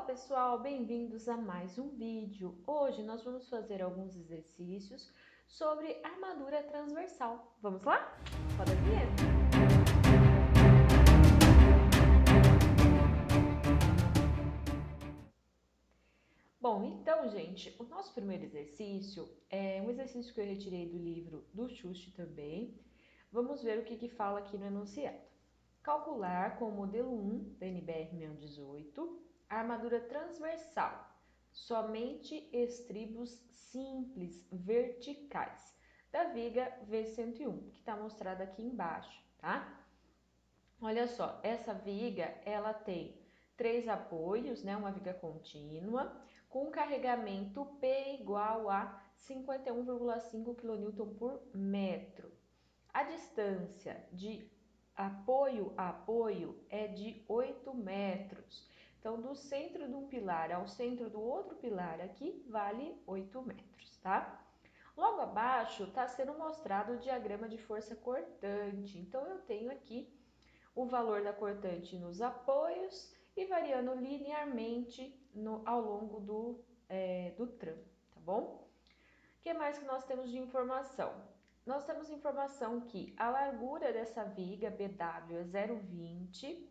pessoal, bem-vindos a mais um vídeo. Hoje nós vamos fazer alguns exercícios sobre armadura transversal. Vamos lá? Roda a vinheta. Bom, então, gente, o nosso primeiro exercício é um exercício que eu retirei do livro do Schuster também. Vamos ver o que fala aqui no enunciado. Calcular com o modelo 1 da NBR 618 a armadura transversal. Somente estribos simples verticais da viga V101, que está mostrada aqui embaixo, tá? Olha só, essa viga, ela tem 3 apoios, né? Uma viga contínua, com carregamento P igual a 51,5 kN por metro. A distância de apoio a apoio é de 8 metros. Então, do centro de um pilar ao centro do outro pilar aqui, vale 8 metros, tá? Logo abaixo está sendo mostrado o diagrama de força cortante. Então, eu tenho aqui o valor da cortante nos apoios e variando linearmente ao longo do tramo, tá bom? O que mais que nós temos de informação? Nós temos informação que a largura dessa viga BW é 0,20,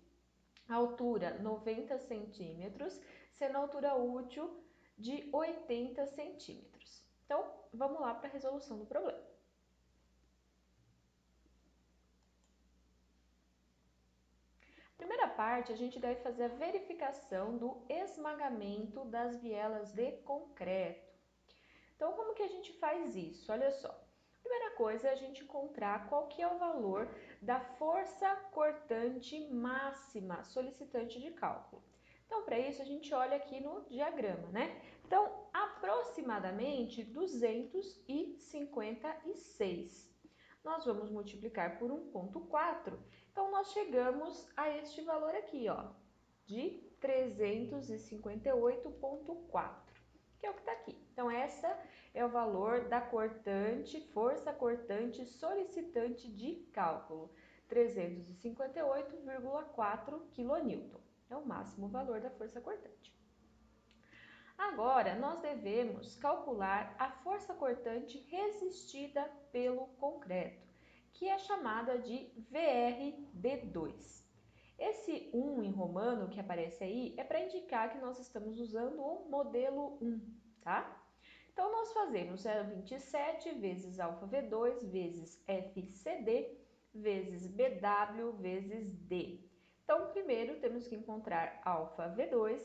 a altura 90 centímetros, sendo a altura útil de 80 centímetros. Então, vamos lá para a resolução do problema. Primeira parte, a gente deve fazer a verificação do esmagamento das bielas de concreto. Então, como que a gente faz isso? Olha só. Primeira coisa é a gente encontrar qual que é o valor da força cortante máxima solicitante de cálculo. Então, para isso, a gente olha aqui no diagrama, né? Então, aproximadamente 256. Nós vamos multiplicar por 1,4, então nós chegamos a este valor aqui, ó, de 358,4, que é o que está aqui. Então, essa é o valor da cortante, força cortante solicitante de cálculo, 358,4 kN. É o máximo valor da força cortante. Agora, nós devemos calcular a força cortante resistida pelo concreto, que é chamada de VRD2. Esse 1 em romano que aparece aí é para indicar que nós estamos usando o modelo 1, tá? Então, nós fazemos 0,27 vezes alfa V2 vezes FCD vezes BW vezes D. Então, primeiro temos que encontrar alfa V2,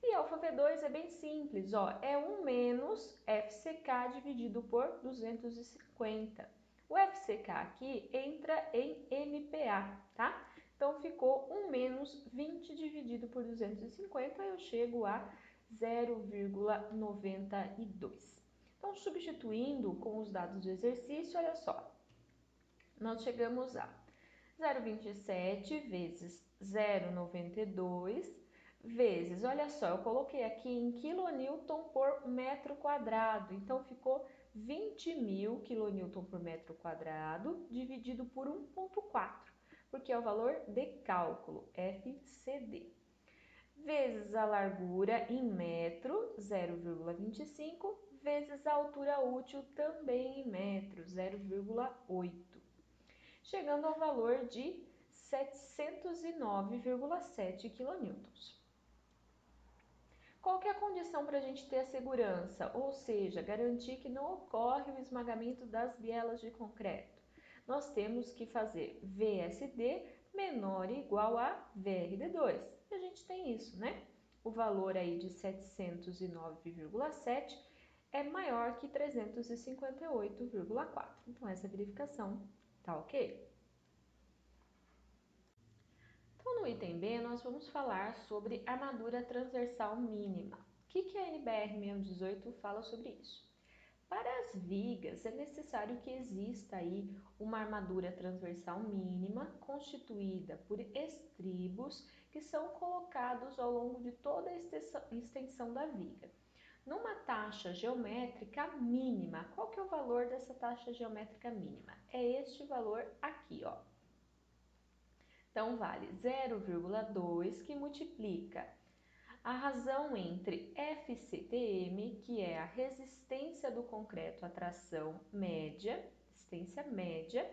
e alfa V2 é bem simples, ó, é 1 menos FCK dividido por 250. O FCK aqui entra em MPa, tá? Então, ficou 1 menos 20 dividido por 250, eu chego a 0,92. Então, substituindo com os dados do exercício, olha só, nós chegamos a 0,27 vezes 0,92 vezes, olha só, eu coloquei aqui em quilonewton por metro quadrado, então ficou 20.000 quilonewton por metro quadrado dividido por 1,4, porque é o valor de cálculo, FCD, vezes a largura em metro, 0,25, vezes a altura útil também em metro, 0,8, chegando ao valor de 709,7 kN. Qual que é a condição para a gente ter a segurança? Ou seja, garantir que não ocorre o esmagamento das bielas de concreto. Nós temos que fazer VSD menor ou igual a VRD2. E a gente tem isso, né? O valor aí de 709,7 é maior que 358,4. Então, essa verificação tá ok? Então, no item B, nós vamos falar sobre armadura transversal mínima. O que a NBR 618 fala sobre isso? Para as vigas, é necessário que exista aí uma armadura transversal mínima constituída por estribos que são colocados ao longo de toda a extensão da viga, numa taxa geométrica mínima. Qual que é o valor dessa taxa geométrica mínima? É este valor aqui, ó. Então, vale 0,2 que multiplica a razão entre FCTM, que é a resistência do concreto à tração média, resistência média,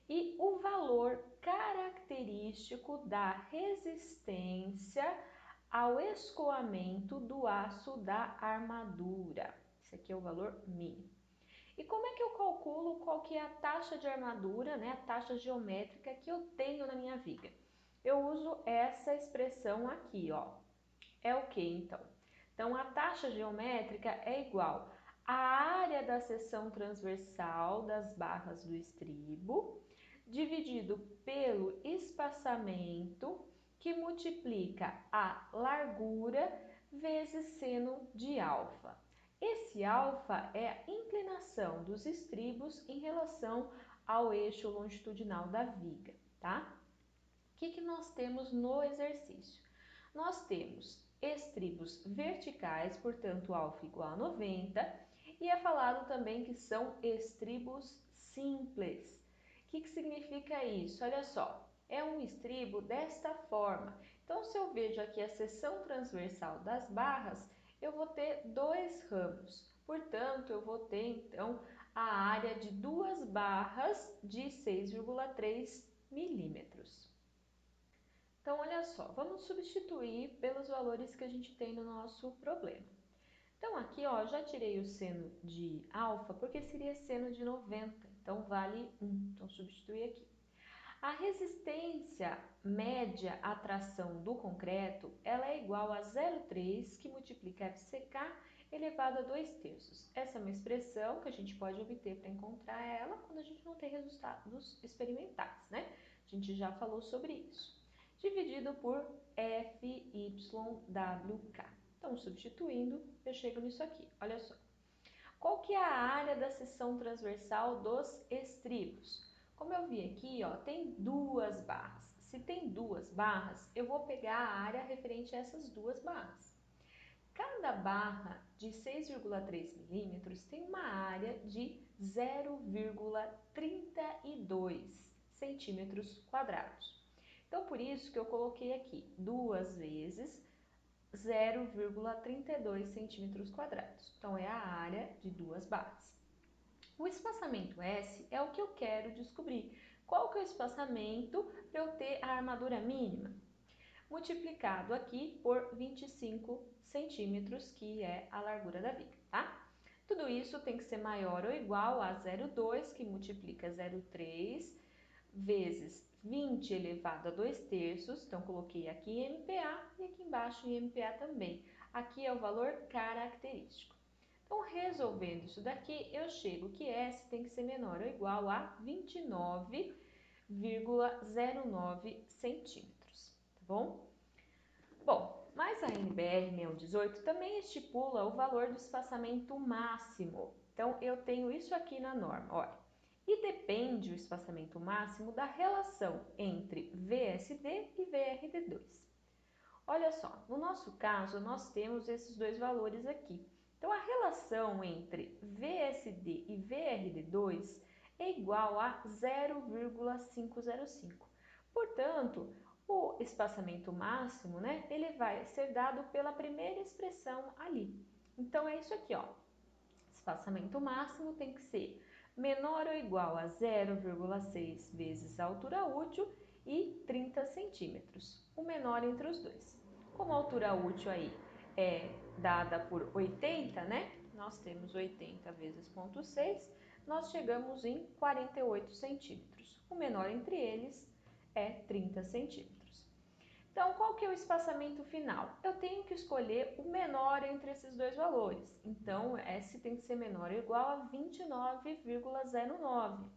e o valor característico da resistência ao escoamento do aço da armadura. Esse aqui é o valor mínimo. E como é que eu calculo qual que é a taxa de armadura, né, a taxa geométrica que eu tenho na minha viga? Eu uso essa expressão aqui, ó. É o que então? Então, a taxa geométrica é igual à área da seção transversal das barras do estribo, dividido pelo espaçamento, que multiplica a largura vezes seno de alfa. Esse alfa é a inclinação dos estribos em relação ao eixo longitudinal da viga, tá? O que nós temos no exercício? Nós temos estribos verticais, portanto, alfa igual a 90, e é falado também que são estribos simples. O que significa isso? Olha só, é um estribo desta forma. Então, se eu vejo aqui a seção transversal das barras, eu vou ter dois ramos. Portanto, eu vou ter, então, a área de duas barras de 6,3 milímetros. Então, olha só, vamos substituir pelos valores que a gente tem no nosso problema. Então, aqui, ó, já tirei o seno de alfa, porque seria seno de 90, então vale 1. Então, substituir aqui. A resistência média à tração do concreto, ela é igual a 0,3, que multiplica FCK elevado a 2/3. Essa é uma expressão que a gente pode obter para encontrar ela quando a gente não tem resultados experimentais, né? A gente já falou sobre isso. Dividido por FYWK. Então, substituindo, eu chego nisso aqui. Olha só. Qual que é a área da seção transversal dos estribos? Como eu vi aqui, ó, tem duas barras. Se tem duas barras, eu vou pegar a área referente a essas duas barras. Cada barra de 6,3 milímetros tem uma área de 0,32 centímetros quadrados. Então, por isso que eu coloquei aqui 2 vezes 0,32 centímetros quadrados. Então, é a área de duas barras. O espaçamento S é o que eu quero descobrir. Qual que é o espaçamento para eu ter a armadura mínima? Multiplicado aqui por 25 centímetros, que é a largura da viga, tá? Tudo isso tem que ser maior ou igual a 0,2, que multiplica 0,3, vezes 20 elevado a 2/3, então coloquei aqui em MPa e aqui embaixo em MPa também. Aqui é o valor característico. Então, resolvendo isso daqui, eu chego que S tem que ser menor ou igual a 29,09 centímetros, tá bom? Bom, mas a NBR 6118 também estipula o valor do espaçamento máximo. Então, eu tenho isso aqui na norma, olha. E depende o espaçamento máximo da relação entre VSD e VRD2. Olha só, no nosso caso, nós temos esses dois valores aqui. Então, a relação entre VSD e VRD2 é igual a 0,505. Portanto, o espaçamento máximo, né, ele vai ser dado pela primeira expressão ali. Então, é isso aqui, ó. Espaçamento máximo tem que ser menor ou igual a 0,6 vezes a altura útil e 30 centímetros, o menor entre os dois. Como a altura útil aí é dada por 80, né? Nós temos 80 vezes 0,6, nós chegamos em 48 centímetros. O menor entre eles é 30 centímetros. Então, qual que é o espaçamento final? Eu tenho que escolher o menor entre esses dois valores. Então, S tem que ser menor ou igual a 29,09.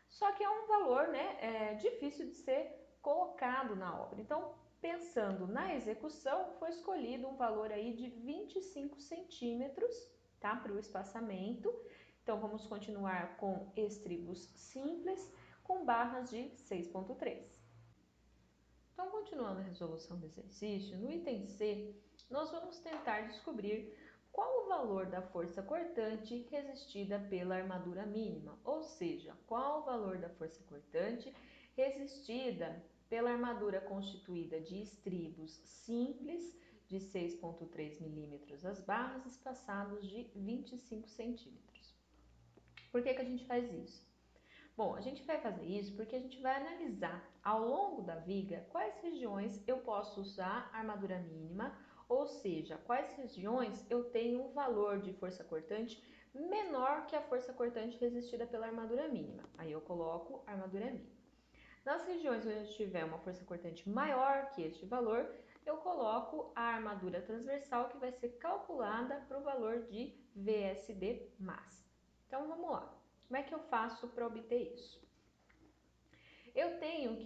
Só que é um valor, né, difícil de ser colocado na obra. Então, pensando na execução, foi escolhido um valor aí de 25 centímetros, tá, para o espaçamento. Então, vamos continuar com estribos simples, com barras de 6,3. Então, continuando a resolução do exercício, no item C, nós vamos tentar descobrir qual o valor da força cortante resistida pela armadura mínima, ou seja, qual o valor da força cortante resistida pela armadura constituída de estribos simples, de 6,3 milímetros as barras espaçados de 25 centímetros. Por que a gente faz isso? Bom, a gente vai fazer isso porque a gente vai analisar ao longo da viga quais regiões eu posso usar armadura mínima, ou seja, quais regiões eu tenho um valor de força cortante menor que a força cortante resistida pela armadura mínima. Aí eu coloco armadura mínima. Nas regiões onde eu tiver uma força cortante maior que este valor, eu coloco a armadura transversal que vai ser calculada para o valor de VSD máximo. Então vamos lá. Como é que eu faço para obter isso? Eu tenho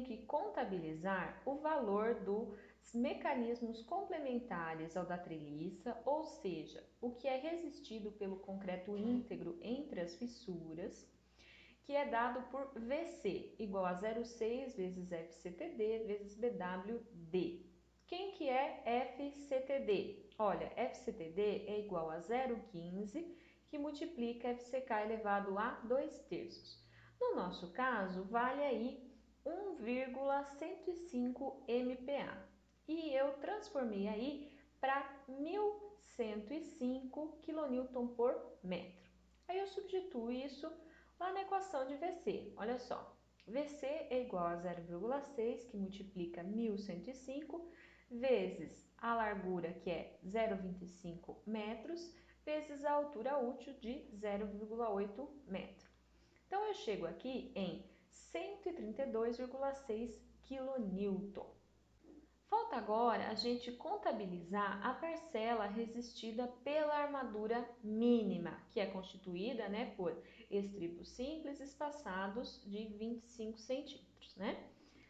que contabilizar o valor dos mecanismos complementares ao da treliça, ou seja, o que é resistido pelo concreto íntegro entre as fissuras, que é dado por VC, igual a 0,6 vezes FCTD vezes BWD. Quem que é FCTD? Olha, FCTD é igual a 0,15, que multiplica FCK elevado a 2/3. No nosso caso, vale aí 1,105 MPa. E eu transformei aí para 1.105 kN por metro. Aí eu substituo isso lá na equação de VC. Olha só, VC é igual a 0,6, que multiplica 1.105, vezes a largura, que é 0,25 metros, vezes a altura útil de 0,8 metro. Então, eu chego aqui em 132,6 kN. Falta agora a gente contabilizar a parcela resistida pela armadura mínima, que é constituída, por estribos simples espaçados de 25 centímetros,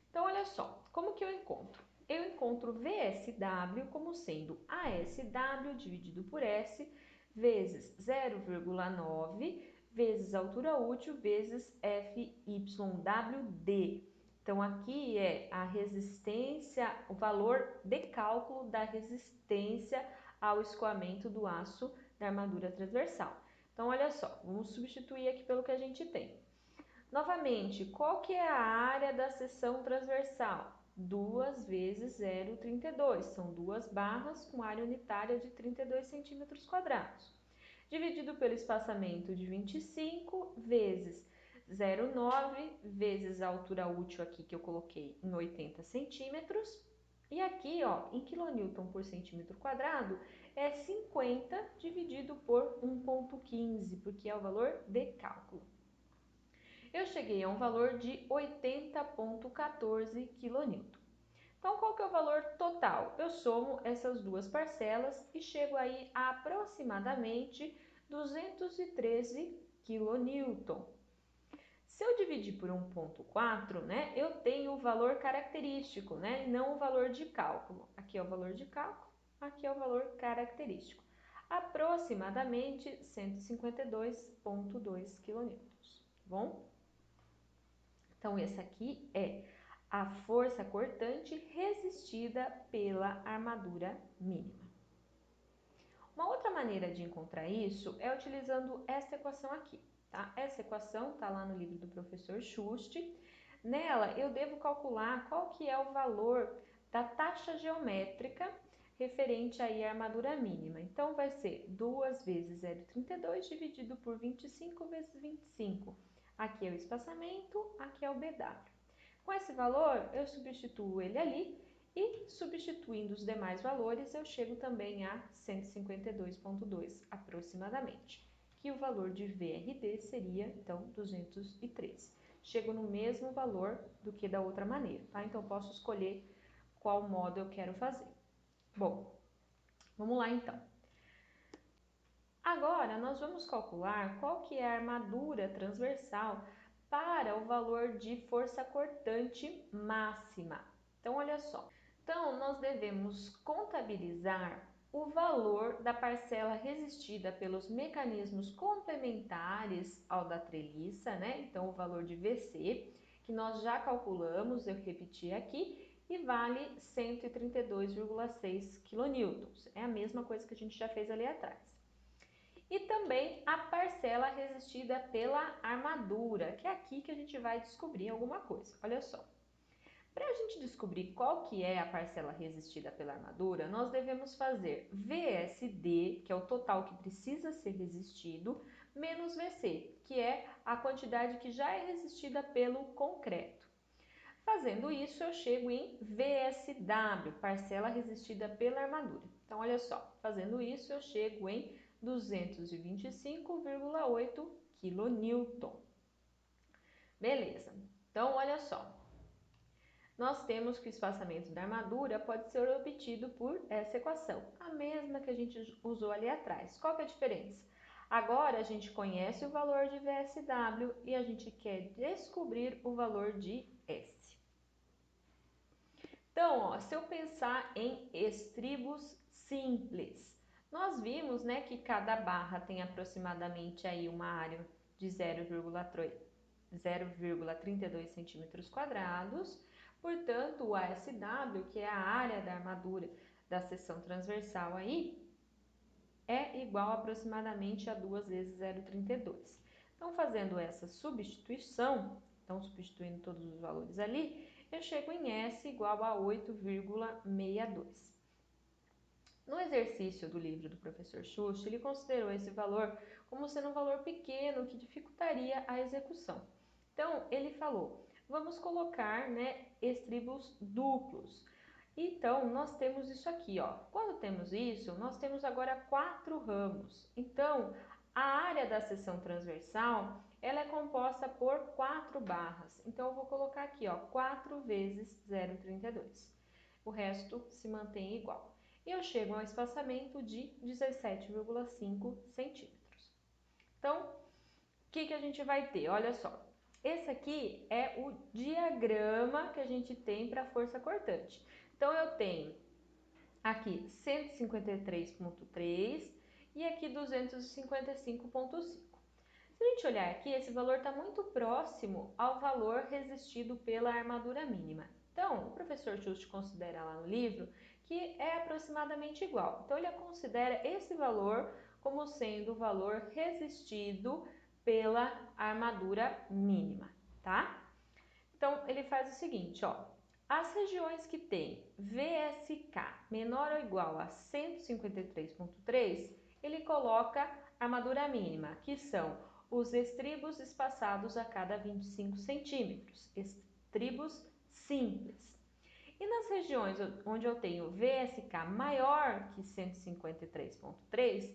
Então, olha só, como que eu encontro? Eu encontro VSW como sendo ASW dividido por S vezes 0,9 vezes a altura útil vezes FYWD. Então, aqui é a resistência, o valor de cálculo da resistência ao escoamento do aço da armadura transversal. Então, olha só, vamos substituir aqui pelo que a gente tem. Novamente, qual que é a área da seção transversal? 2 vezes 0,32, são 2 barras com área unitária de 32 centímetros quadrados. Dividido pelo espaçamento de 25 vezes 0,9 vezes a altura útil aqui que eu coloquei em 80 centímetros. E aqui, em quilonewton por centímetro quadrado, é 50 dividido por 1,15, porque é o valor de cálculo. Eu cheguei a um valor de 80,14 kN. Então, qual que é o valor total? Eu somo essas duas parcelas e chego aí a aproximadamente 213 kN. Se eu dividir por 1,4, eu tenho o valor característico, e não o valor de cálculo. Aqui é o valor de cálculo, aqui é o valor característico. Aproximadamente 152,2 kN, bom? Então, essa aqui é a força cortante resistida pela armadura mínima. Uma outra maneira de encontrar isso é utilizando essa equação aqui, tá? Essa equação está lá no livro do professor Schust. Nela, eu devo calcular qual que é o valor da taxa geométrica referente aí à armadura mínima. Então, vai ser 2 vezes 0,32 dividido por 25 vezes 25. Aqui é o espaçamento, aqui é o BW. Com esse valor, eu substituo ele ali e, substituindo os demais valores, eu chego também a 152,2 aproximadamente, que o valor de VRD seria, então, 213. Chego no mesmo valor do que da outra maneira, tá? Então, posso escolher qual modo eu quero fazer. Bom, vamos lá então. Agora, nós vamos calcular qual que é a armadura transversal para o valor de força cortante máxima. Então, olha só. Então, nós devemos contabilizar o valor da parcela resistida pelos mecanismos complementares ao da treliça, Então, o valor de VC, que nós já calculamos, eu repeti aqui, e vale 132,6 kN. É a mesma coisa que a gente já fez ali atrás. e também a parcela resistida pela armadura, que é aqui que a gente vai descobrir alguma coisa. Olha só. Para a gente descobrir qual que é a parcela resistida pela armadura, nós devemos fazer VSD, que é o total que precisa ser resistido, menos VC, que é a quantidade que já é resistida pelo concreto. Fazendo isso, eu chego em VSW, parcela resistida pela armadura. Então, olha só, fazendo isso, eu chego em 225,8 kN. Beleza, então olha só. Nós temos que o espaçamento da armadura pode ser obtido por essa equação, a mesma que a gente usou ali atrás. Qual que é a diferença? Agora a gente conhece o valor de VSW e a gente quer descobrir o valor de S. Então, ó, se eu pensar em estribos simples, nós vimos, né, que cada barra tem aproximadamente aí uma área de 0,32 centímetros quadrados. Portanto, o ASW, que é a área da armadura da seção transversal aí, é igual aproximadamente a 2 vezes 0,32. Então, fazendo essa substituição, então substituindo todos os valores ali, eu chego em S igual a 8,62. No exercício do livro do professor Schuster, ele considerou esse valor como sendo um valor pequeno que dificultaria a execução. Então, ele falou, vamos colocar, né, estribos duplos. Então, nós temos isso aqui, ó. Quando temos isso, nós temos agora 4 ramos. Então, a área da seção transversal, ela é composta por 4 barras. Então, eu vou colocar aqui, ó, 4 vezes 0,32. O resto se mantém igual. E eu chego a um espaçamento de 17,5 centímetros. Então, o que a gente vai ter? Olha só. Esse aqui é o diagrama que a gente tem para a força cortante. Então, eu tenho aqui 153,3 e aqui 255,5. Se a gente olhar aqui, esse valor está muito próximo ao valor resistido pela armadura mínima. Então, o professor Schultz considera lá no livro que é aproximadamente igual. Então, ele considera esse valor como sendo o valor resistido pela armadura mínima, tá? Então, ele faz o seguinte, ó. As regiões que têm VSK menor ou igual a 153,3, ele coloca armadura mínima, que são os estribos espaçados a cada 25 centímetros, estribos simples. E nas regiões onde eu tenho VSK maior que 153,3,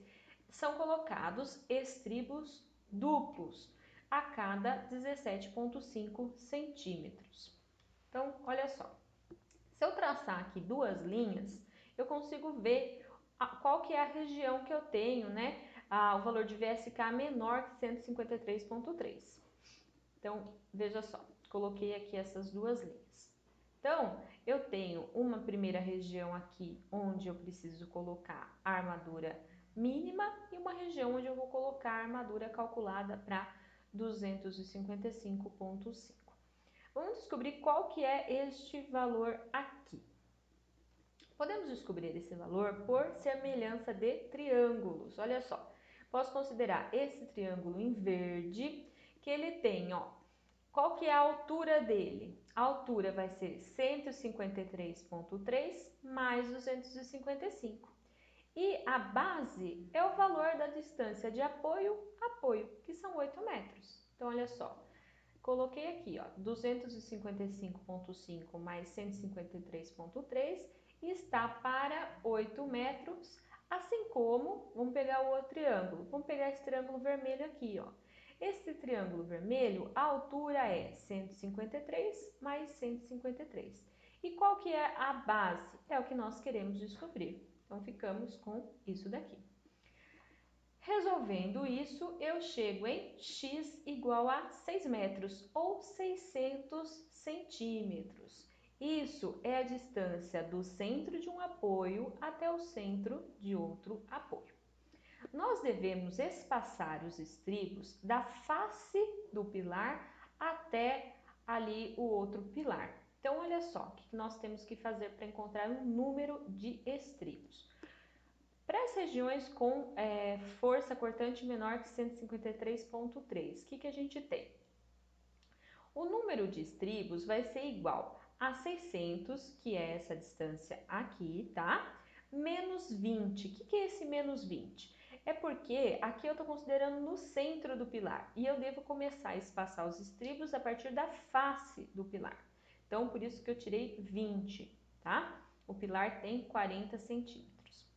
são colocados estribos duplos a cada 17,5 centímetros. Então, olha só, se eu traçar aqui duas linhas, eu consigo ver qual que é a região que eu tenho, né? O valor de VSK menor que 153,3. Então, veja só, coloquei aqui essas duas linhas. Então, eu tenho uma primeira região aqui onde eu preciso colocar a armadura mínima e uma região onde eu vou colocar a armadura calculada para 255,5. Vamos descobrir qual que é este valor aqui. Podemos descobrir esse valor por semelhança de triângulos. Olha só, posso considerar esse triângulo em verde, que ele tem, ó, qual que é a altura dele? A altura vai ser 153,3 mais 255. E a base é o valor da distância de apoio a apoio, que são 8 metros. Então, olha só, coloquei aqui, ó, 255,5 mais 153,3 está para 8 metros, assim como, vamos pegar o outro triângulo, vamos pegar esse triângulo vermelho aqui, ó. Esse triângulo vermelho, a altura é 153 mais 153. E qual que é a base? É o que nós queremos descobrir. Então, ficamos com isso daqui. Resolvendo isso, eu chego em x igual a 6 metros ou 600 centímetros. Isso é a distância do centro de um apoio até o centro de outro apoio. Nós devemos espaçar os estribos da face do pilar até ali o outro pilar. Então, olha só, o que nós temos que fazer para encontrar um número de estribos. Para as regiões com força cortante menor que 153,3, o que a gente tem? O número de estribos vai ser igual a 600, que é essa distância aqui, tá? Menos 20. O que é esse menos 20? É porque aqui eu estou considerando no centro do pilar e eu devo começar a espaçar os estribos a partir da face do pilar. Então, por isso que eu tirei 20, tá? O pilar tem 40 centímetros.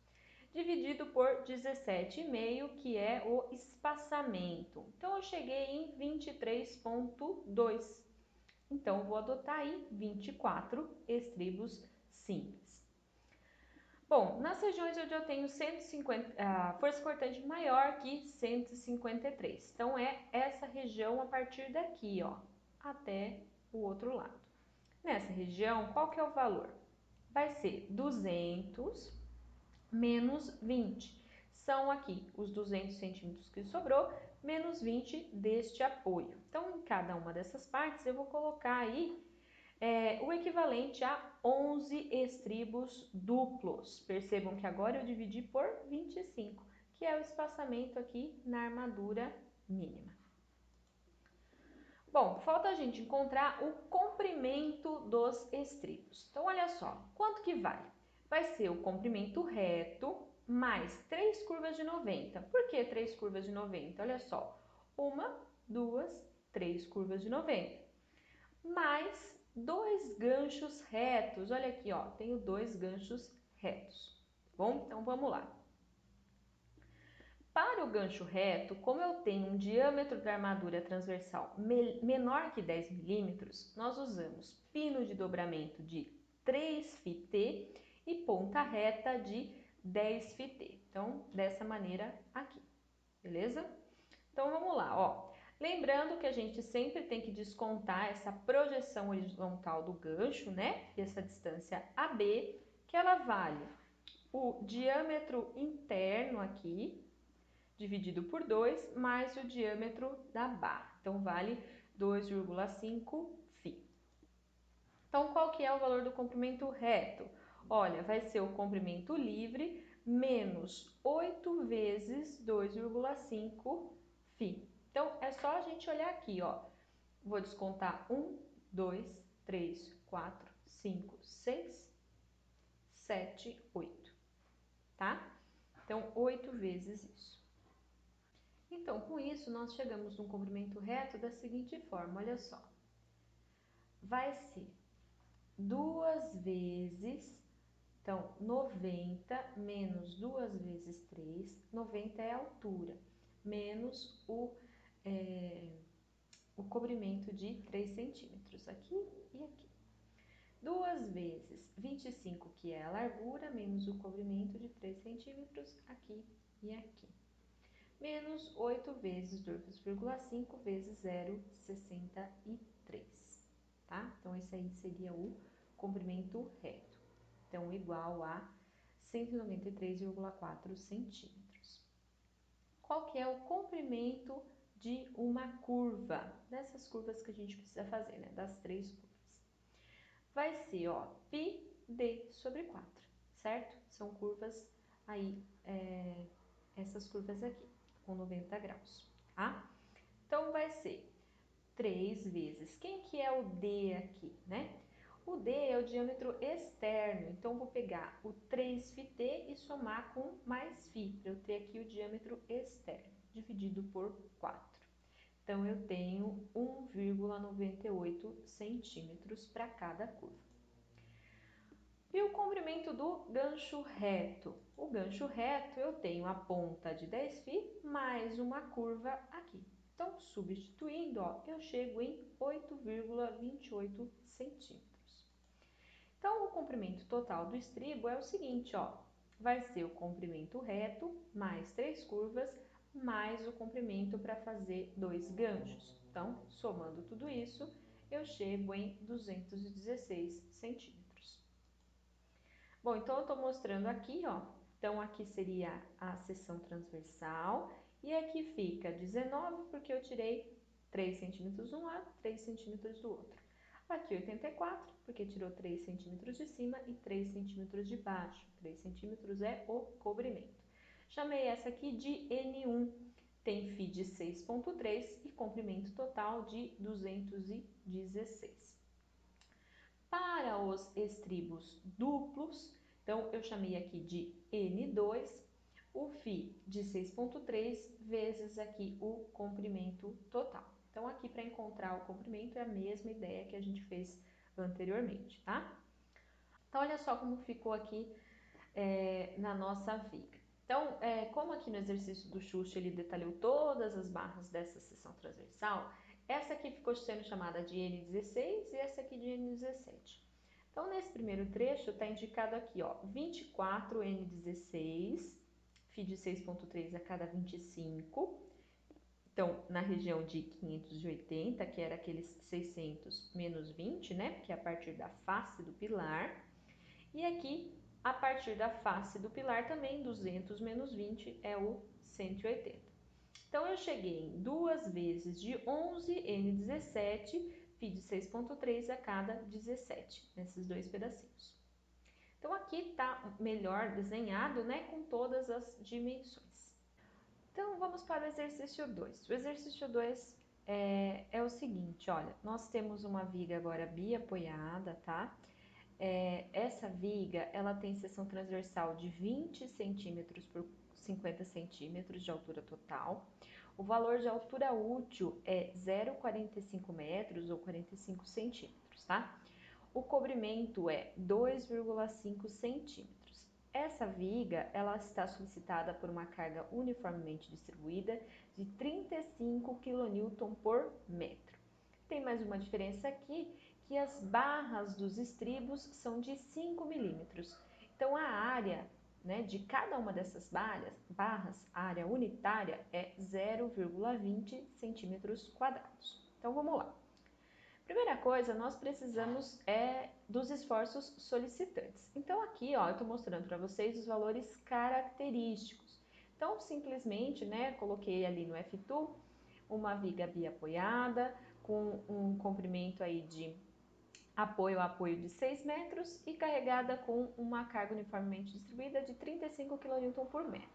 Dividido por 17,5, que é o espaçamento. Então, eu cheguei em 23,2. Então, vou adotar aí 24 estribos simples. Bom, nas regiões onde eu tenho 150, força cortante maior que 153. Então, é essa região a partir daqui, ó, até o outro lado. Nessa região, qual que é o valor? Vai ser 200 menos 20. São aqui os 200 centímetros que sobrou, menos 20 deste apoio. Então, em cada uma dessas partes, eu vou colocar aí o equivalente a 11 estribos duplos. Percebam que agora eu dividi por 25, que é o espaçamento aqui na armadura mínima. Bom, falta a gente encontrar o comprimento dos estribos. Então, olha só, quanto que vale? Vai ser o comprimento reto mais 3 curvas de 90. Por que 3 curvas de 90? Olha só, 1, 2, 3 curvas de 90. Mais 2 ganchos retos. Olha aqui, ó, tenho 2 ganchos retos. Bom, então vamos lá. Para o gancho reto, como eu tenho um diâmetro da armadura transversal menor que 10 milímetros, nós usamos pino de dobramento de 3 φt e ponta reta de 10 φt. Então, dessa maneira aqui, beleza? Então, vamos lá, ó. Lembrando que a gente sempre tem que descontar essa projeção horizontal do gancho, né? Essa distância AB, que ela vale o diâmetro interno aqui, dividido por 2, mais o diâmetro da barra. Então, vale 2,5 φ. Então, qual que é o valor do comprimento reto? Olha, vai ser o comprimento livre menos 8 vezes 2,5 φ. Então, é só a gente olhar aqui, ó. Vou descontar 1, 2, 3, 4, 5, 6, 7, 8, tá? Então, 8 vezes isso. Então, com isso, nós chegamos num comprimento reto da seguinte forma, olha só. Vai ser 2 vezes, então, 90 menos 2 vezes 3, 90 é a altura, menos o comprimento de 3 centímetros, aqui e aqui. 2 vezes 25, que é a largura, menos o comprimento de 3 centímetros, aqui e aqui. Menos 8 vezes 2,5 vezes 0,63, tá? Então, esse aí seria o comprimento reto. Então, igual a 193,4 centímetros. Qual que é o comprimento de uma curva? Dessas curvas que a gente precisa fazer, né? Das 3 curvas. Vai ser, ó, πd sobre 4, certo? São curvas aí, essas curvas aqui, com 90 graus, tá? Então, vai ser 3 vezes. Quem que é o D aqui, né? O D é o diâmetro externo, então vou pegar o 3 φt e somar com mais φ, para eu ter aqui o diâmetro externo, dividido por 4. Então, eu tenho 1,98 centímetros para cada curva. E o comprimento do gancho reto? O gancho reto, eu tenho a ponta de 10 φ mais uma curva aqui. Então, substituindo, ó, eu chego em 8,28 centímetros. Então, o comprimento total do estribo é o seguinte, ó, vai ser o comprimento reto mais 3 curvas mais o comprimento para fazer 2 ganchos. Então, somando tudo isso, eu chego em 216 centímetros. Bom, então eu estou mostrando aqui, ó. Então, aqui seria a seção transversal e aqui fica 19 porque eu tirei 3 centímetros de um lado, 3 centímetros do outro. Aqui 84, porque tirou 3 centímetros de cima e 3 centímetros de baixo. 3 centímetros é o comprimento. Chamei essa aqui de N1. Tem φ de 6,3 e comprimento total de 216. Para os estribos duplos, então eu chamei aqui de N2, o φ de 6,3 vezes aqui o comprimento total. Então, aqui para encontrar o comprimento é a mesma ideia que a gente fez anteriormente, tá? Então, olha só como ficou aqui na nossa viga. Então, como aqui no exercício do Schuster ele detalhou todas as barras dessa seção transversal, essa aqui ficou sendo chamada de N16 e essa aqui de N17. Então, nesse primeiro trecho, está indicado aqui, ó, 24 N16, φ de 6,3 a cada 25. Então, na região de 580, que era aqueles 600 menos 20, né, que é a partir da face do pilar. E aqui, a partir da face do pilar também, 200 menos 20 é o 180. Então, eu cheguei em 2 vezes de 11 N17, φ de 6,3 a cada 17, nesses dois pedacinhos. Então, aqui está melhor desenhado, né, com todas as dimensões. Então, vamos para o exercício 2. O exercício 2 é o seguinte, olha, nós temos uma viga agora biapoiada, tá? Essa viga, ela tem seção transversal de 20 centímetros por 50 centímetros de altura total. O valor de altura útil é 0,45 metros ou 45 centímetros, tá? O comprimento é 2,5 centímetros. Essa viga, ela está solicitada por uma carga uniformemente distribuída de 35 kN por metro. Tem mais uma diferença aqui, que as barras dos estribos são de 5 milímetros. Então, a área, né, de cada uma dessas barras, a área unitária é 0,20 centímetros quadrados. Então, vamos lá. Primeira coisa, nós precisamos dos esforços solicitantes. Então, aqui, ó, eu estou mostrando para vocês os valores característicos. Então, simplesmente, né, coloquei ali no F2 uma viga biapoiada com um comprimento aí de apoio a apoio de 6 metros e carregada com uma carga uniformemente distribuída de 35 kN por metro.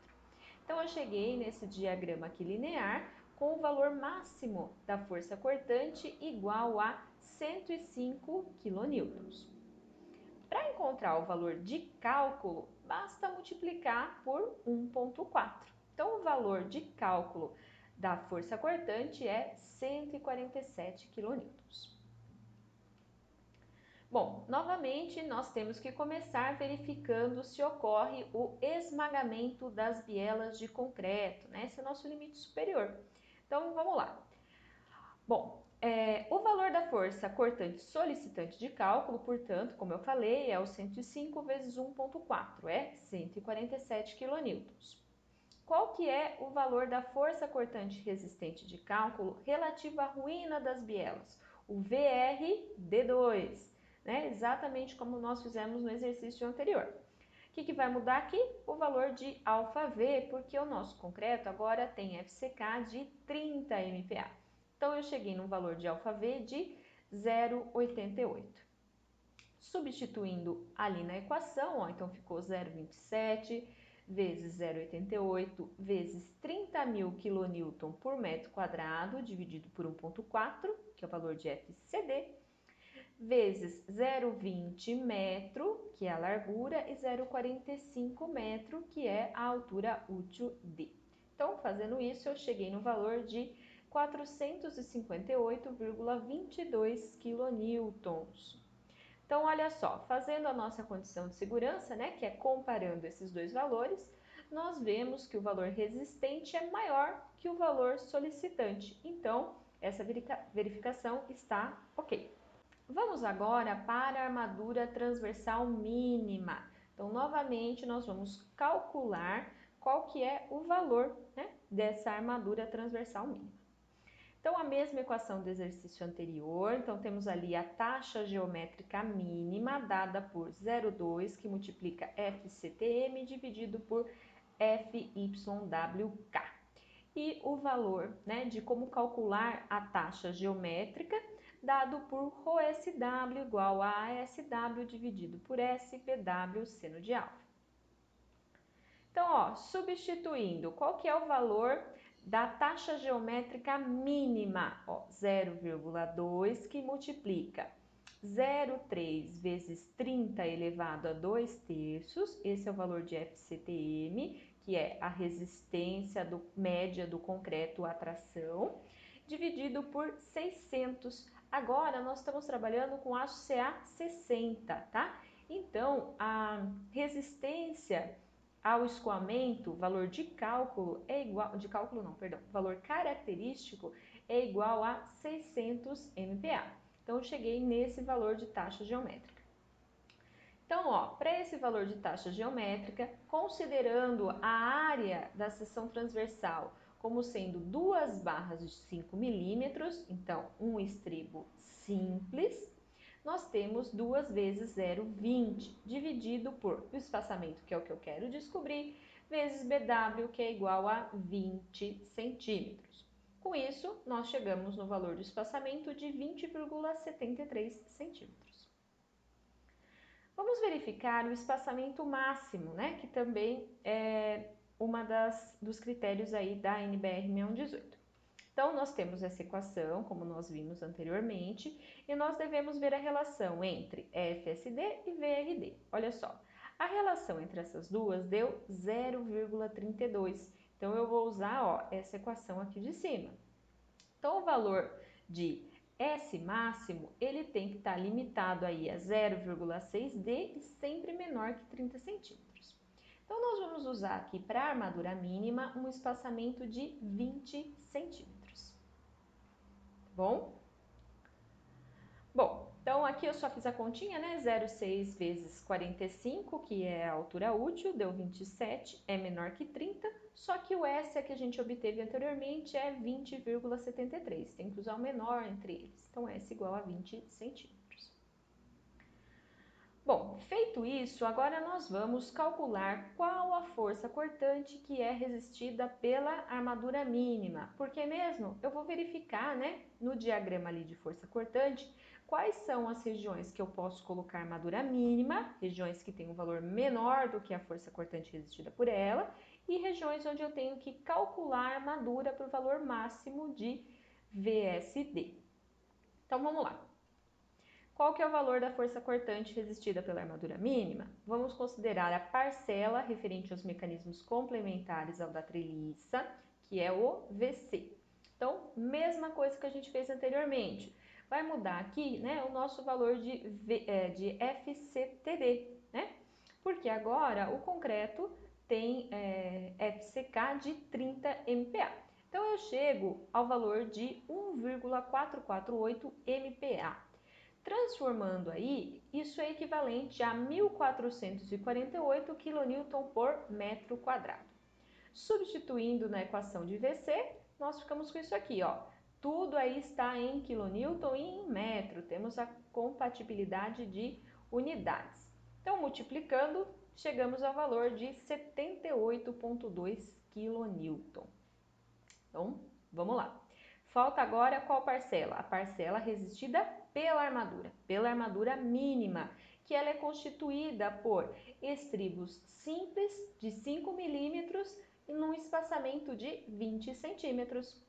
Então, eu cheguei nesse diagrama aqui linear com o valor máximo da força cortante igual a 105 kN. Para encontrar o valor de cálculo, basta multiplicar por 1,4. Então, o valor de cálculo da força cortante é 147 kN. Bom, novamente nós temos que começar verificando se ocorre o esmagamento das bielas de concreto, né? Esse é o nosso limite superior. Então, vamos lá. Bom, o valor da força cortante solicitante de cálculo, portanto, como eu falei, é o 105 vezes 1,4, é 147 kN. Qual que é o valor da força cortante resistente de cálculo relativa à ruína das bielas? O VRD2, né? Exatamente como nós fizemos no exercício anterior. O que vai mudar aqui? O valor de αβ, porque o nosso concreto agora tem FCK de 30 MPa. Então, eu cheguei no valor de αβ de 0,88. Substituindo ali na equação, ó, então ficou 0,27 vezes 0,88 vezes 30.000 kN por metro quadrado, dividido por 1,4, que é o valor de FCD, vezes 0,20 metro, que é a largura, e 0,45 metro, que é a altura útil D. Então, fazendo isso, eu cheguei no valor de 458,22 kN. Então, olha só, fazendo a nossa condição de segurança, né, que é comparando esses dois valores, nós vemos que o valor resistente é maior que o valor solicitante. Então, essa verificação está ok. Vamos agora para a armadura transversal mínima. Então, novamente, nós vamos calcular qual que é o valor, né, dessa armadura transversal mínima. Então, a mesma equação do exercício anterior, então temos ali a taxa geométrica mínima dada por 0,2, que multiplica FCTM dividido por FYWK. E o valor, né, de como calcular a taxa geométrica dado por ρSW igual a ASW dividido por SVW seno de alfa. Então, ó, substituindo, qual que é o valor da taxa geométrica mínima? 0,2 que multiplica 0,3 vezes 30 elevado a 2 terços, esse é o valor de FCTM, que é a resistência média do concreto à tração, dividido por 600. Agora, nós estamos trabalhando com aço CA60, tá? Então, a resistência ao escoamento, valor de cálculo é igual, valor característico é igual a 600 MPa. Então, eu cheguei nesse valor de taxa geométrica. Então, ó, para esse valor de taxa geométrica, considerando a área da seção transversal como sendo duas barras de 5 milímetros, então um estribo simples, nós temos 2 vezes 0,20 dividido por o espaçamento, que é o que eu quero descobrir, vezes BW, que é igual a 20 centímetros. Com isso, nós chegamos no valor do espaçamento de 20,73 centímetros. Vamos verificar o espaçamento máximo, né, que também é uma dos critérios aí da NBR 6118. Então, nós temos essa equação, como nós vimos anteriormente, e nós devemos ver a relação entre FSD e VRD. Olha só, a relação entre essas duas deu 0,32. Então, eu vou usar, ó, essa equação aqui de cima. Então, o valor de S máximo, ele tem que estar limitado aí a 0,6D e sempre menor que 30 centímetros. Então, nós vamos usar aqui para a armadura mínima um espaçamento de 20 centímetros. Bom? Bom, então aqui eu só fiz a continha, né? 0,6 vezes 45, que é a altura útil, deu 27, é menor que 30, só que o S que a gente obteve anteriormente é 20,73, tem que usar o menor entre eles, então S igual a 20 centímetros. Bom, feito isso, agora nós vamos calcular qual a força cortante que é resistida pela armadura mínima, porque mesmo eu vou verificar, né, no diagrama ali de força cortante, quais são as regiões que eu posso colocar armadura mínima, regiões que têm um valor menor do que a força cortante resistida por ela, e regiões onde eu tenho que calcular a armadura para o valor máximo de VSD. Então, vamos lá. Qual que é o valor da força cortante resistida pela armadura mínima? Vamos considerar a parcela referente aos mecanismos complementares ao da treliça, que é o VC. Então, mesma coisa que a gente fez anteriormente. Vai mudar aqui, né, o nosso valor de FCTD, né? Porque agora o concreto tem FCK de 30 MPa. Então, eu chego ao valor de 1,448 MPa. Transformando aí, isso é equivalente a 1.448 kN por metro quadrado. Substituindo na equação de VC, nós ficamos com isso aqui, ó. Tudo aí está em quilonewton e em metro, temos a compatibilidade de unidades. Então, multiplicando, chegamos ao valor de 78,2 kN. Então, vamos lá. Falta agora qual parcela? A parcela resistida pela armadura mínima, que ela é constituída por estribos simples de 5 milímetros e num espaçamento de 20 centímetros.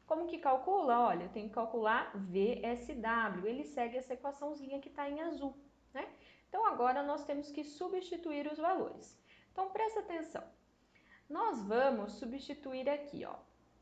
Como que calcula? Olha, eu tenho que calcular VSW, ele segue essa equaçãozinha que está em azul, né? Então, agora nós temos que substituir os valores. Então, presta atenção. Nós vamos substituir aqui, ó.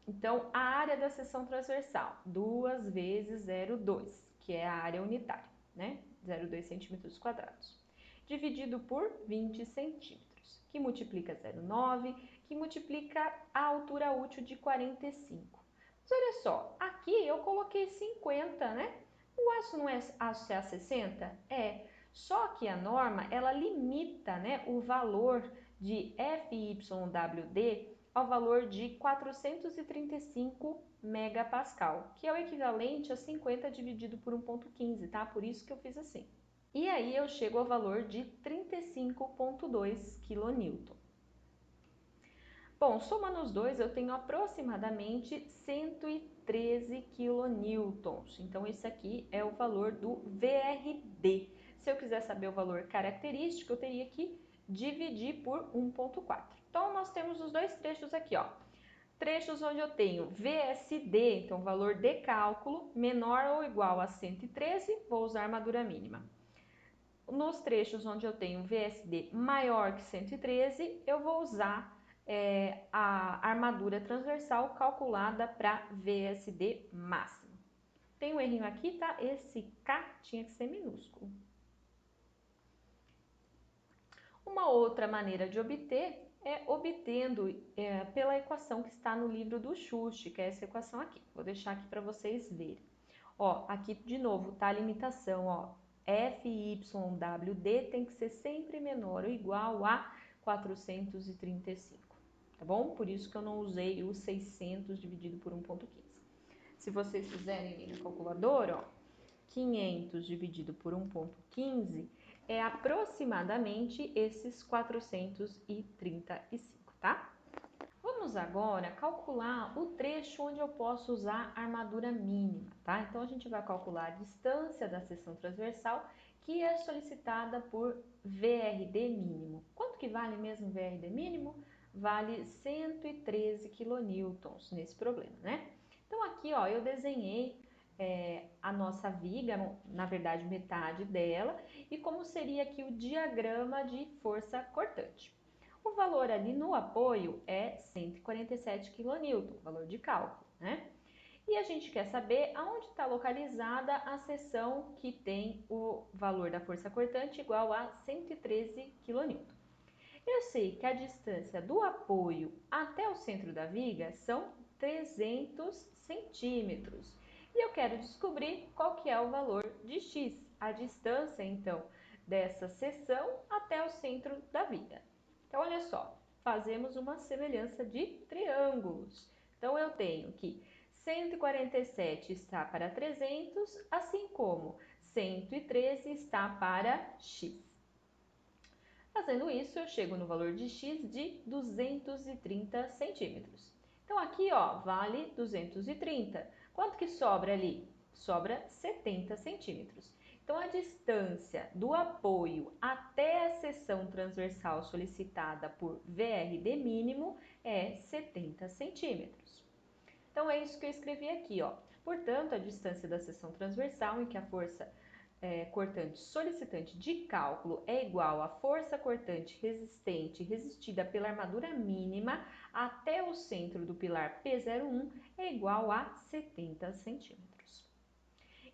Então, a área da seção transversal, 2 vezes 0,2, que é a área unitária, né? 0,2 centímetros quadrados, dividido por 20 centímetros, que multiplica 0,9, que multiplica a altura útil de 45. Mas olha só, aqui eu coloquei 50, né? O aço não é aço CA60? É, só que a norma, ela limita, né, o valor de FYWD ao valor de 435 megapascal, que é o equivalente a 50 dividido por 1,15, tá? Por isso que eu fiz assim. E aí eu chego ao valor de 35,2 kN. Bom, somando os dois, eu tenho aproximadamente 113 quilonewtons. Então, esse aqui é o valor do VRD. Se eu quiser saber o valor característico, eu teria que dividir por 1,4. Então, nós temos os dois trechos aqui, ó. Trechos onde eu tenho VSD, então valor de cálculo, menor ou igual a 113, vou usar armadura mínima. Nos trechos onde eu tenho VSD maior que 113, eu vou usar a armadura transversal calculada para VSD máximo. Tem um errinho aqui, tá? Esse K tinha que ser minúsculo. Uma outra maneira de obter é obtendo pela equação que está no livro do Schuster, que é essa equação aqui. Vou deixar aqui para vocês verem. Ó, aqui de novo tá a limitação, ó. FYWD tem que ser sempre menor ou igual a 435, tá bom? Por isso que eu não usei o 600 dividido por 1,15. Se vocês fizerem na calculadora, ó, 500 dividido por 1,15 é aproximadamente esses 435, tá? Vamos agora calcular o trecho onde eu posso usar armadura mínima, tá? Então, a gente vai calcular a distância da seção transversal que é solicitada por VRD mínimo. Quanto que vale mesmo VRD mínimo? Vale 113 quilonewtons nesse problema, né? Então, aqui, ó, eu desenhei a nossa viga, na verdade, metade dela, e como seria aqui o diagrama de força cortante. O valor ali no apoio é 147 kN, valor de cálculo, né? E a gente quer saber aonde está localizada a seção que tem o valor da força cortante igual a 113 kN. Eu sei que a distância do apoio até o centro da viga são 300 centímetros. E eu quero descobrir qual que é o valor de x, a distância, então, dessa seção até o centro da viga. Então, olha só, fazemos uma semelhança de triângulos. Então, eu tenho que 147 está para 300, assim como 113 está para x. Fazendo isso, eu chego no valor de x de 230 centímetros. Então, aqui, ó, vale 230. Quanto que sobra ali? Sobra 70 centímetros. Então, a distância do apoio até a seção transversal solicitada por VRD mínimo é 70 centímetros. Então, é isso que eu escrevi aqui, ó. Portanto, a distância da seção transversal em que a força cortante solicitante de cálculo é igual à força cortante resistida pela armadura mínima até o centro do pilar P01 é igual a 70 centímetros.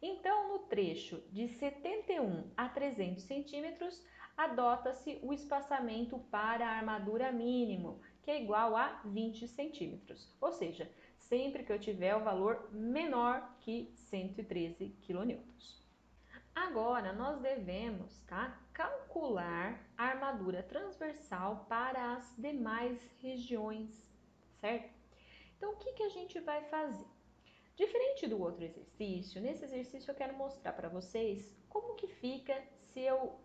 Então, no trecho de 71 a 300 centímetros, adota-se o espaçamento para a armadura mínimo, que é igual a 20 centímetros, ou seja, sempre que eu tiver o valor menor que 113 kN. Agora, nós devemos, tá, calcular a armadura transversal para as demais regiões, certo? Então, o que a gente vai fazer? Diferente do outro exercício, nesse exercício eu quero mostrar para vocês como que fica se eu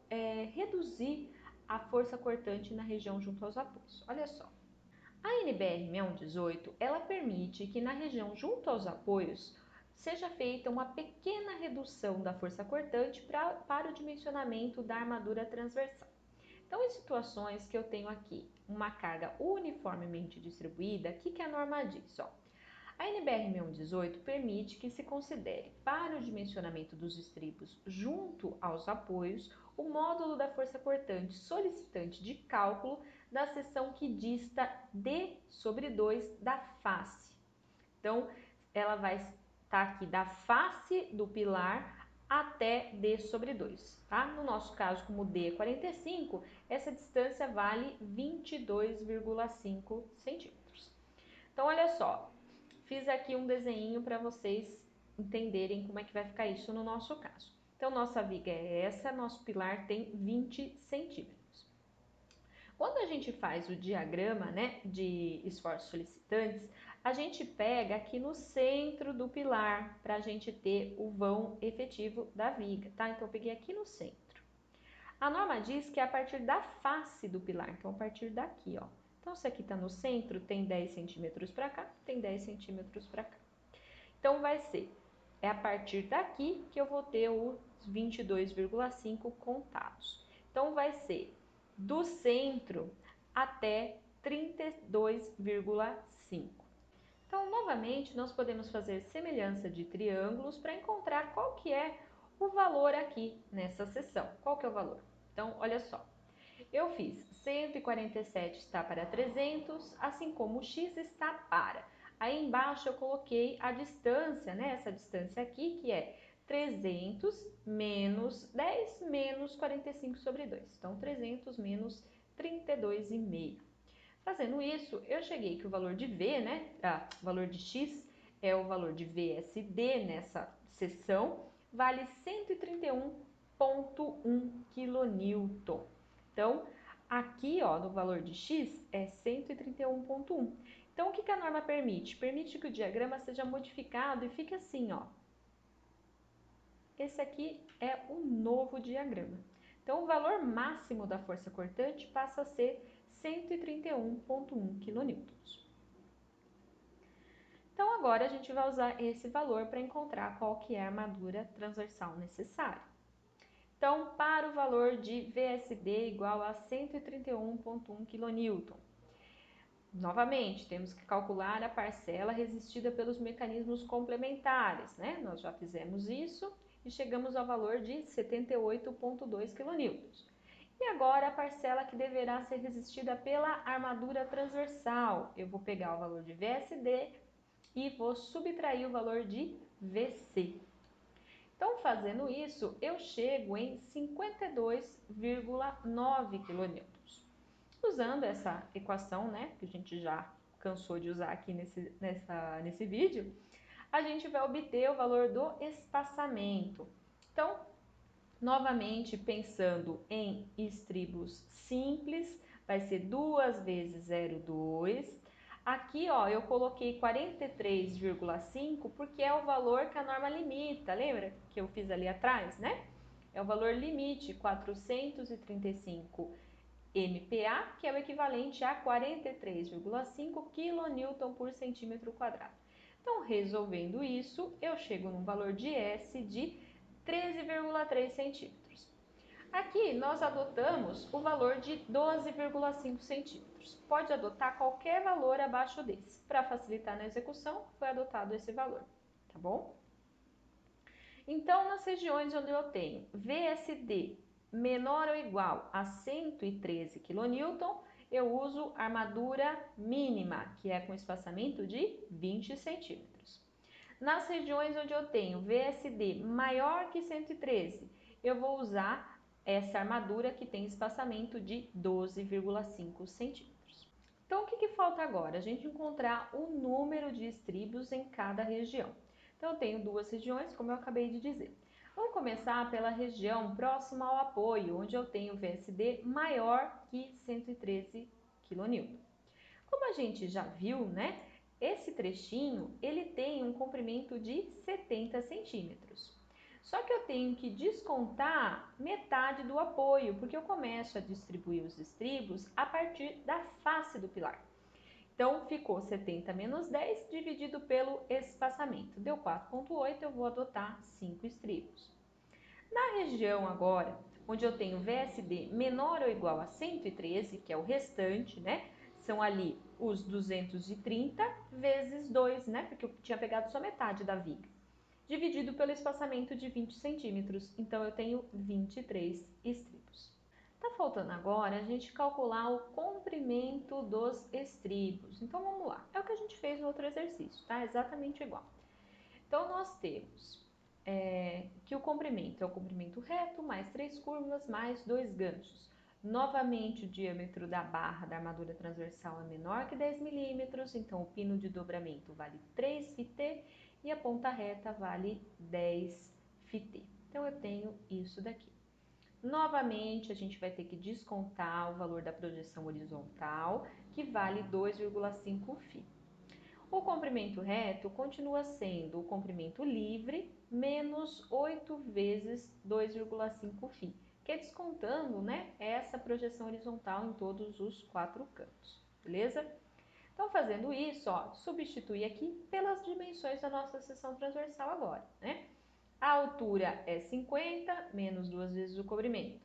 reduzir a força cortante na região junto aos apoios. Olha só. A NBR 6118, ela permite que na região junto aos apoios seja feita uma pequena redução da força cortante para o dimensionamento da armadura transversal. Então, em situações que eu tenho aqui uma carga uniformemente distribuída, o que a norma diz? Ó, a NBR 6118 permite que se considere para o dimensionamento dos estribos junto aos apoios o módulo da força cortante solicitante de cálculo da seção que dista D sobre 2 da face. Então, ela vai estar aqui da face do pilar até D sobre 2, tá? No nosso caso, como D é 45, essa distância vale 22,5 centímetros. Então, olha só, fiz aqui um desenho para vocês entenderem como é que vai ficar isso no nosso caso. Então, nossa viga é essa, nosso pilar tem 20 centímetros. Quando a gente faz o diagrama, né, de esforços solicitantes, a gente pega aqui no centro do pilar para a gente ter o vão efetivo da viga, tá? Então, eu peguei aqui no centro. A norma diz que é a partir da face do pilar, então a partir daqui, ó, Então, se aqui está no centro, tem 10 centímetros para cá, tem 10 centímetros para cá. Então, vai ser, é a partir daqui que eu vou ter os 22,5 contados. Então, vai ser do centro até 32,5. Então, novamente, nós podemos fazer semelhança de triângulos para encontrar qual que é o valor aqui nessa seção. Qual que é o valor? Então, olha só. Eu fiz 147 está para 300, assim como o x está para. Aí embaixo eu coloquei a distância, né? Essa distância aqui, que é 300 menos 10 menos 45 sobre 2. Então, 300 menos 32,5. Fazendo isso, eu cheguei que o valor de V, né? O valor de X é o valor de VSD nessa seção, vale 131,1 kN. Então, aqui, ó, no valor de X é 131,1. Então, o que a norma permite? Permite que o diagrama seja modificado e fique assim, ó. Esse aqui é o novo diagrama. Então, o valor máximo da força cortante passa a ser 131,1 kN. Então, agora a gente vai usar esse valor para encontrar qual que é a armadura transversal necessária. Então, para o valor de VSD igual a 131,1 kN. Novamente, temos que calcular a parcela resistida pelos mecanismos complementares, né? Nós já fizemos isso e chegamos ao valor de 78,2 kN. E agora a parcela que deverá ser resistida pela armadura transversal. Eu vou pegar o valor de VSD e vou subtrair o valor de VC. Então, fazendo isso, eu chego em 52,9 kN. Usando essa equação, né, que a gente já cansou de usar aqui nesse vídeo, a gente vai obter o valor do espaçamento. Então, novamente, pensando em estribos simples, vai ser 2 vezes 0,2. Aqui, ó, eu coloquei 43,5 porque é o valor que a norma limita. Lembra que eu fiz ali atrás, né? É o valor limite, 435 MPa, que é o equivalente a 43,5 kN por centímetro quadrado. Então, resolvendo isso, eu chego num valor de S de 13,3 centímetros. Aqui, nós adotamos o valor de 12,5 centímetros. Pode adotar qualquer valor abaixo desse. Para facilitar na execução, foi adotado esse valor, tá bom? Então, nas regiões onde eu tenho VSD menor ou igual a 113 kN, eu uso armadura mínima, que é com espaçamento de 20 centímetros. Nas regiões onde eu tenho VSD maior que 113, eu vou usar essa armadura que tem espaçamento de 12,5 centímetros. Então, o que falta agora? A gente encontrar o número de estribos em cada região. Então, eu tenho duas regiões, como eu acabei de dizer. Vamos começar pela região próxima ao apoio, onde eu tenho VSD maior que 113 kN. Como a gente já viu, né? Esse trechinho, ele tem um comprimento de 70 centímetros. Só que eu tenho que descontar metade do apoio, porque eu começo a distribuir os estribos a partir da face do pilar. Então, ficou 70 menos 10 dividido pelo espaçamento. Deu 4,8, eu vou adotar 5 estribos. Na região agora, onde eu tenho VSD menor ou igual a 113, que é o restante, né? São ali os 230 vezes 2, né? Porque eu tinha pegado só metade da viga. Dividido pelo espaçamento de 20 centímetros. Então, eu tenho 23 estribos. Tá faltando agora a gente calcular o comprimento dos estribos. Então, vamos lá. É o que a gente fez no outro exercício, tá? Exatamente igual. Então, nós temos que o comprimento é o comprimento reto, mais 3 curvas, mais 2 ganchos. Novamente, o diâmetro da barra da armadura transversal é menor que 10 milímetros, então o pino de dobramento vale 3 φt e a ponta reta vale 10 φt. Então, eu tenho isso daqui. Novamente, a gente vai ter que descontar o valor da projeção horizontal, que vale 2,5 φ. O comprimento reto continua sendo o comprimento livre menos 8 vezes 2,5 φ, que é descontando, né, essa projeção horizontal em todos os 4 cantos. beleza? Então, fazendo isso, ó, substitui aqui pelas dimensões da nossa seção transversal agora, né? A altura é 50 menos 2 vezes o comprimento.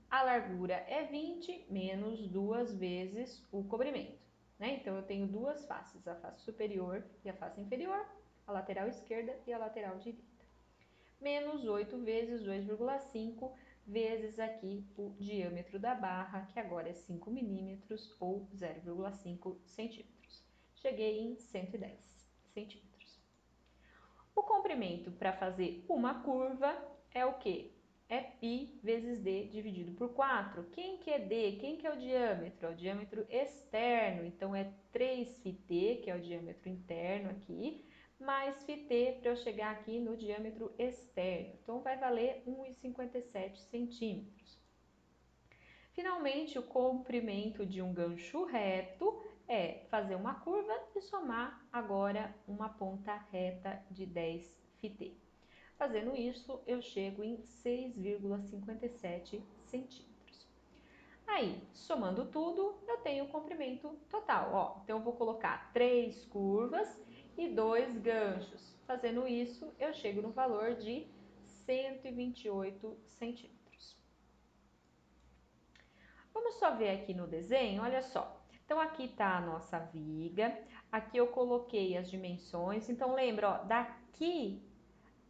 A largura é 20 menos 2 vezes o comprimento, né? Então, eu tenho duas faces, a face superior e a face inferior, a lateral esquerda e a lateral direita. Menos 8 vezes 2,5 vezes aqui o diâmetro da barra, que agora é 5 milímetros ou 0,5 centímetros. Cheguei em 110 centímetros. O comprimento para fazer uma curva é o quê? É π vezes d dividido por 4. Quem que é d? Quem que é o diâmetro? É o diâmetro externo, então é 3φt, que é o diâmetro interno aqui, mais φt para eu chegar aqui no diâmetro externo. Então, vai valer 1,57 centímetros. Finalmente, o comprimento de um gancho reto é fazer uma curva e somar agora uma ponta reta de 10 φt. Fazendo isso, eu chego em 6,57 centímetros. Aí, somando tudo, eu tenho o comprimento total. Ó, então, eu vou colocar 3 curvas e 2 ganchos. Fazendo isso, eu chego no valor de 128 centímetros. Vamos só ver aqui no desenho, olha só. Então, aqui está a nossa viga, aqui eu coloquei as dimensões. Então, lembra, ó, daqui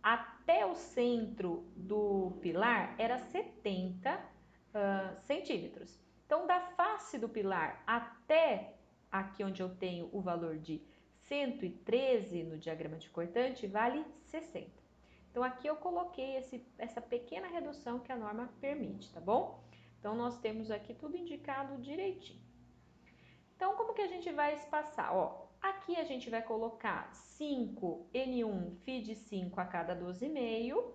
até o centro do pilar era 70 centímetros. Então, da face do pilar até aqui onde eu tenho o valor de 113 no diagrama de cortante, vale 60. Então, aqui eu coloquei essa pequena redução que a norma permite, tá bom? Então, nós temos aqui tudo indicado direitinho. Então, como que a gente vai espaçar? Ó, aqui a gente vai colocar 5 N1 φ de 5 a cada 12,5.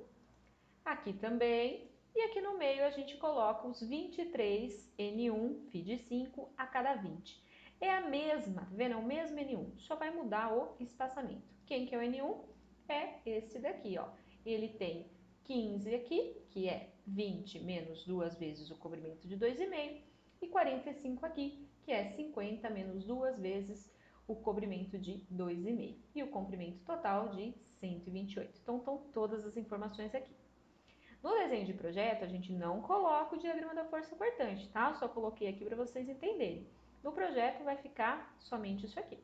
Aqui também. E aqui no meio a gente coloca os 23 N1 φ de 5 a cada 20. É a mesma, tá vendo? É o mesmo N1, só vai mudar o espaçamento. Quem que é o N1? É esse daqui, ó. Ele tem 15 aqui, que é 20 menos 2 vezes o comprimento de 2,5, e 45 aqui, que é 50 menos 2 vezes o comprimento de 2,5. E o comprimento total de 128. Então, estão todas as informações aqui. No desenho de projeto, a gente não coloca o diagrama da força cortante, tá? Só coloquei aqui para vocês entenderem. No projeto vai ficar somente isso aqui.